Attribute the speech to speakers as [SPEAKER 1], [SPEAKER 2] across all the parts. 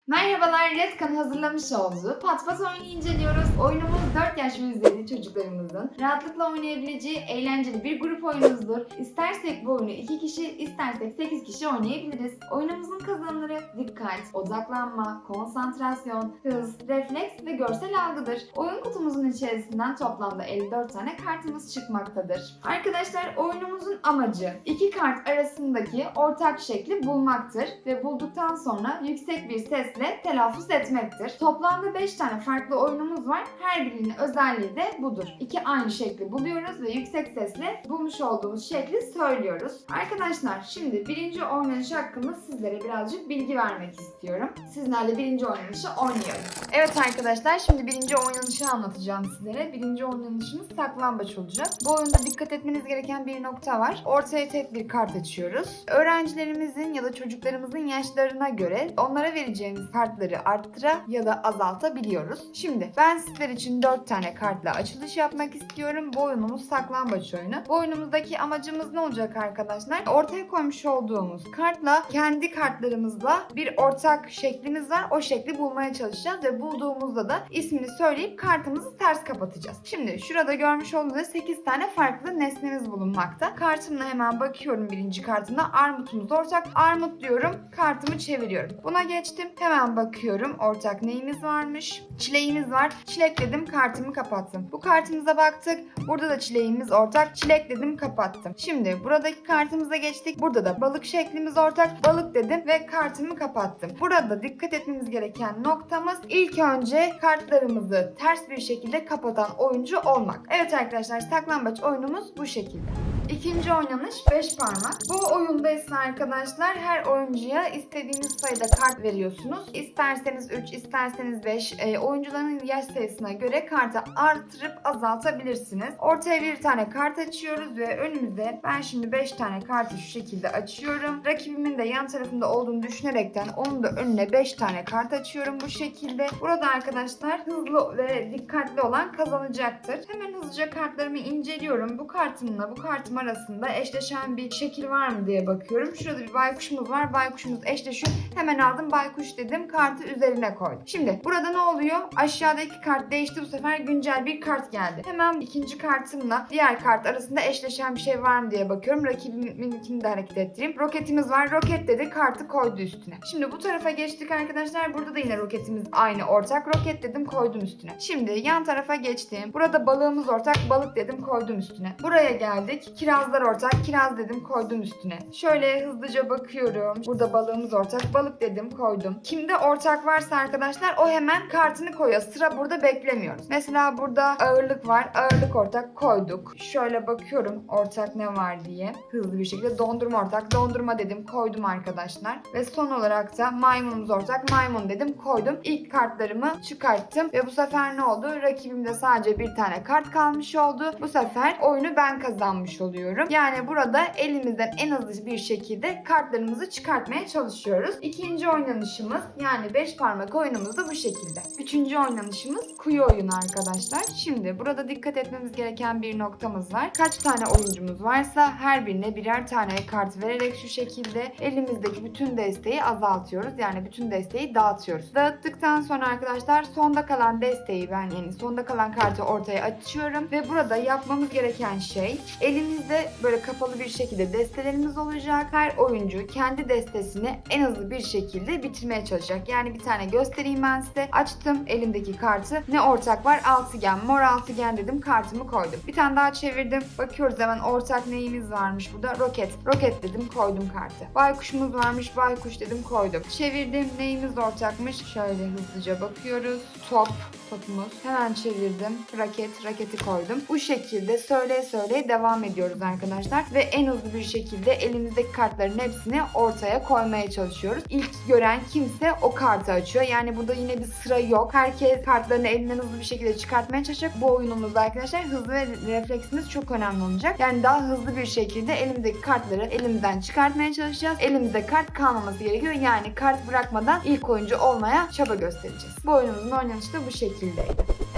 [SPEAKER 1] Merhabalar, Redkan hazırlamış olduğu Pat Pat oyunu inceliyoruz. Oyunumuz 4 yaş ve üzeri çocuklarımızın rahatlıkla oynayabileceği eğlenceli bir grup oyunumuzdur. İstersek bu oyunu 2 kişi, istersek 8 kişi oynayabiliriz. Oyunumuzun kazanımları dikkat, odaklanma, konsantrasyon, hız, refleks ve görsel algıdır. Oyun kutumuzun içerisinden toplamda 54 tane kartımız çıkmaktadır. Arkadaşlar, oyunumuzun amacı iki kart arasındaki ortak şekli bulmaktır ve bulduktan sonra yüksek bir sesle telaffuz etmektir. Toplamda 5 tane farklı oyunumuz var. Her birinin özelliği de budur. İki aynı şekli buluyoruz ve yüksek sesle bulmuş olduğumuz şekli söylüyoruz. Arkadaşlar, şimdi birinci oynanış hakkında sizlere birazcık bilgi vermek istiyorum. Sizlerle birinci oynanışı oynayalım. Evet arkadaşlar, şimdi birinci oynanışı anlatacağım sizlere. Birinci oynanışımız saklambaç olacak. Bu oyunda dikkat etmeniz gereken bir nokta var. Ortaya tek bir kart açıyoruz. Öğrencilerimizin ya da çocuklarımızın yaşlarına göre onlara vereceğimiz kartları arttıra ya da azaltabiliyoruz. Şimdi ben sizler için 4 tane kartla açılış yapmak istiyorum. Bu oyunumuz saklambaç oyunu. Bu oyunumuzdaki amacımız ne olacak arkadaşlar? Ortaya koymuş olduğumuz kartla kendi kartlarımızla bir ortak şeklimiz var. O şekli bulmaya çalışacağız ve bulduğumuzda da ismini söyleyip kartımızı ters kapatacağız. Şimdi şurada görmüş olduğunuz 8 tane farklı nesnemiz bulunmakta. Kartımla hemen bakıyorum birinci kartımda. Armutumuz ortak. Armut diyorum. Kartımı çeviriyorum. Buna geçtim. Hemen bakıyorum ortak neyimiz varmış. Çileğimiz var. Çilek dedim, kartımı kapattım. Bu kartımıza baktık. Burada da çileğimiz ortak. Çilek dedim, kapattım. Şimdi buradaki kartımıza geçtik. Burada da balık şeklimiz ortak. Balık dedim ve kartımı kapattım. Burada dikkat etmemiz gereken noktamız ilk önce kartlarımızı ters bir şekilde kapatan oyuncu olmak. Evet arkadaşlar, saklambaç oyunumuz bu şekilde. İkinci oynanış 5 parmak. Bu oyunda ise arkadaşlar her oyuncuya istediğiniz sayıda kart veriyorsunuz. İsterseniz 3, isterseniz 5. Oyuncuların yaş sayısına göre kartı artırıp azaltabilirsiniz. Ortaya bir tane kart açıyoruz ve önümüze ben şimdi 5 tane kartı şu şekilde açıyorum. Rakibimin de yan tarafında olduğunu düşünerekten onun da önüne 5 tane kart açıyorum bu şekilde. Burada arkadaşlar hızlı ve dikkatli olan kazanacaktır. Hemen hızlıca kartlarımı inceliyorum. Bu kartımla bu kartım arasında eşleşen bir şekil var mı diye bakıyorum. Şurada bir baykuşumuz var. Baykuşumuz eşleşiyor. Hemen aldım, baykuş dedim. Kartı üzerine koydum. Şimdi burada ne oluyor? Aşağıdaki kart değişti. Bu sefer güncel bir kart geldi. Hemen ikinci kartımla diğer kart arasında eşleşen bir şey var mı diye bakıyorum. Rakibiminkini de hareket ettireyim. Roketimiz var. Roket dedi. Kartı koydu üstüne. Şimdi bu tarafa geçtik arkadaşlar. Burada da yine roketimiz aynı ortak. Roket dedim, koydum üstüne. Şimdi yan tarafa geçtim. Burada balığımız ortak. Balık dedim, koydum üstüne. Buraya geldik. Kirazlar ortak. Kiraz dedim, koydum üstüne. Şöyle hızlıca bakıyorum. Burada balığımız ortak. Balık dedim, koydum. Kimde ortak varsa arkadaşlar o hemen kartını koyuyor. Sıra burada beklemiyoruz. Mesela burada ağırlık var. Ağırlık ortak, koyduk. Şöyle bakıyorum ortak ne var diye. Hızlı bir şekilde dondurma ortak. Dondurma dedim, koydum arkadaşlar. Ve son olarak da maymunumuz ortak. Maymun dedim, koydum. İlk kartlarımı çıkarttım. Ve bu sefer ne oldu? Rakibimde sadece bir tane kart kalmış oldu. Bu sefer oyunu ben kazanmış oluyorum. Yani burada elimizden en hızlı bir şekilde kartlarımızı çıkartmaya çalışıyoruz. İkinci oynanışımız yani 5 parmak oyunumuz da bu şekilde. Üçüncü oynanışımız kuyu oyunu arkadaşlar. Şimdi burada dikkat etmemiz gereken bir noktamız var. Kaç tane oyuncumuz varsa her birine birer tane kart vererek şu şekilde elimizdeki bütün desteği azaltıyoruz. Yani bütün desteği dağıtıyoruz. Dağıttıktan sonra arkadaşlar sonda kalan desteği yani sonda kalan kartı ortaya açıyorum ve burada yapmamız gereken şey elimizde böyle kapalı bir şekilde destelerimiz olacak. Her oyuncu kendi destesini en hızlı bir şekilde bitirmeye çalışacak. Yani bir tane göstereyim ben size. Açtım elimdeki kartı. Ne ortak var? Altıgen. Mor altıgen dedim. Kartımı koydum. Bir tane daha çevirdim. Bakıyoruz hemen ortak neyimiz varmış burada? Roket. Roket dedim. Koydum kartı. Baykuşumuz varmış. Baykuş dedim. Koydum. Çevirdim. Neyimiz ortakmış? Şöyle hızlıca bakıyoruz. Top. Topumuz. Hemen çevirdim. Raket. Raketi koydum. Bu şekilde söyleye söyleye devam ediyoruz arkadaşlar. Ve en hızlı bir şekilde elimizdeki kartların hepsini ortaya koymaya çalışıyoruz. İlk gören kimse o kartı açıyor. Yani burada yine bir sıra yok. Herkes kartlarını elinden hızlı bir şekilde çıkartmaya çalışacak. Bu oyunumuzda arkadaşlar hızlı ve refleksimiz çok önemli olacak. Yani daha hızlı bir şekilde elimizdeki kartları elimizden çıkartmaya çalışacağız. Elimizde kart kalmaması gerekiyor. Yani kart bırakmadan ilk oyuncu olmaya çaba göstereceğiz. Bu oyunumuzun oynanışı da bu şekildeydi.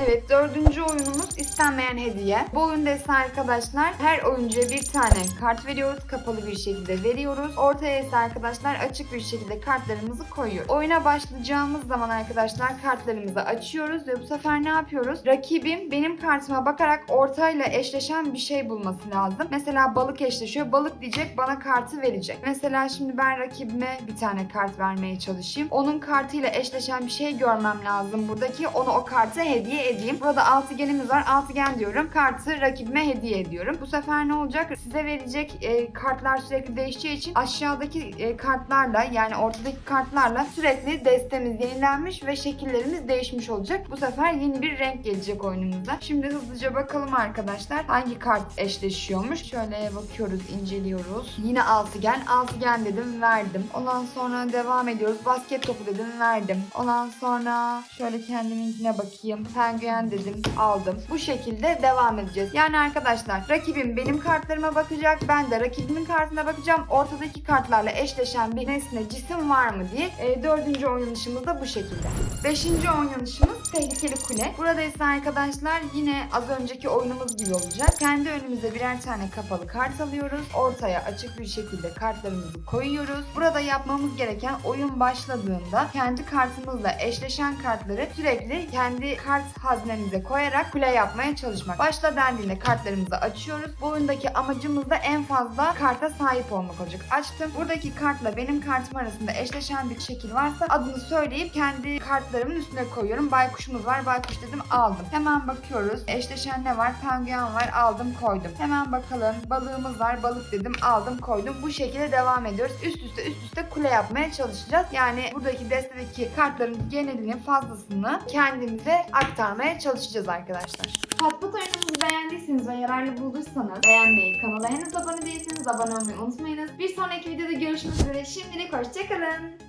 [SPEAKER 1] Evet, dördüncü oyunumuz istenmeyen hediye. Bu oyunda ise arkadaşlar her oyuncuya bir tane kart veriyoruz. Kapalı bir şekilde veriyoruz. Ortaya ise arkadaşlar açık bir şekilde kartlarımızı koyuyoruz. Oyuna başlayacağımız zaman arkadaşlar kartlarımızı açıyoruz ve bu sefer ne yapıyoruz? Rakibim benim kartıma bakarak ortayla eşleşen bir şey bulması lazım. Mesela balık eşleşiyor. Balık diyecek, bana kartı verecek. Mesela şimdi ben rakibime bir tane kart vermeye çalışayım. Onun kartıyla eşleşen bir şey görmem lazım buradaki. Onu o karta hediye edeyim. Burada altıgenimiz var. Altıgen diyorum. Kartı rakibime hediye ediyorum. Bu sefer ne olacak? Size verecek kartlar sürekli değişeceği için aşağıdaki kartlarla, yani ortadaki kartlarla sürekli destemiz yenilenmiş ve şekillerimiz değişmiş olacak. Bu sefer yeni bir renk gelecek oyunumuza. Şimdi hızlıca bakalım arkadaşlar hangi kart eşleşiyormuş. Şöyle bakıyoruz, inceliyoruz. Yine altıgen. Altıgen dedim, verdim. Ondan sonra devam ediyoruz. Basket topu dedim, verdim. Ondan sonra şöyle kendiminkine bakayım. Penguen dedim, aldım. Bu şekilde devam edeceğiz. Yani arkadaşlar rakibim benim kartlarıma bakacak. Ben de rakibimin kartına bakacağım. Ortadaki kartlarla eşleşen bir nesne, cisim var mı diye. Dördüncü oynanışımız da bu şekilde. Beşinci oynanışımız tehlikeli kule. Burada ise arkadaşlar yine az önceki oyunumuz gibi olacak. Kendi önümüze birer tane kapalı kart alıyoruz. Ortaya açık bir şekilde kartlarımızı koyuyoruz. Burada yapmamız gereken oyun başladığında kendi kartımızla eşleşen kartları sürekli kendi kart haznemize koyarak kule yapmaya çalışmak. Başla dendiğinde kartlarımızı açıyoruz. Bu oyundaki amacımız da en fazla karta sahip olmak olacak. Açtım. Buradaki kartla benim kartım arasında eşleşen bir şekil varsa adını söyleyip kendi kartlarımın üstüne koyuyorum. Baykuşumuz var. Baykuş dedim, aldım. Hemen bakıyoruz. Eşleşen ne var? Penguen var. Aldım, koydum. Hemen bakalım. Balığımız var. Balık dedim, aldım, koydum. Bu şekilde devam ediyoruz. Üst üste kule yapmaya çalışacağız. Yani buradaki destedeki kartların genelini, fazlasını kendimize aktarmaya çalışacağız arkadaşlar. Patpat oyunumuzu beğendiyseniz ve yararlı bulduysanız beğenmeyi, kanala henüz abone değilseniz abone olmayı unutmayınız. Bir sonraki videoda görüşmek üzere. Şimdilik hoşçakalın.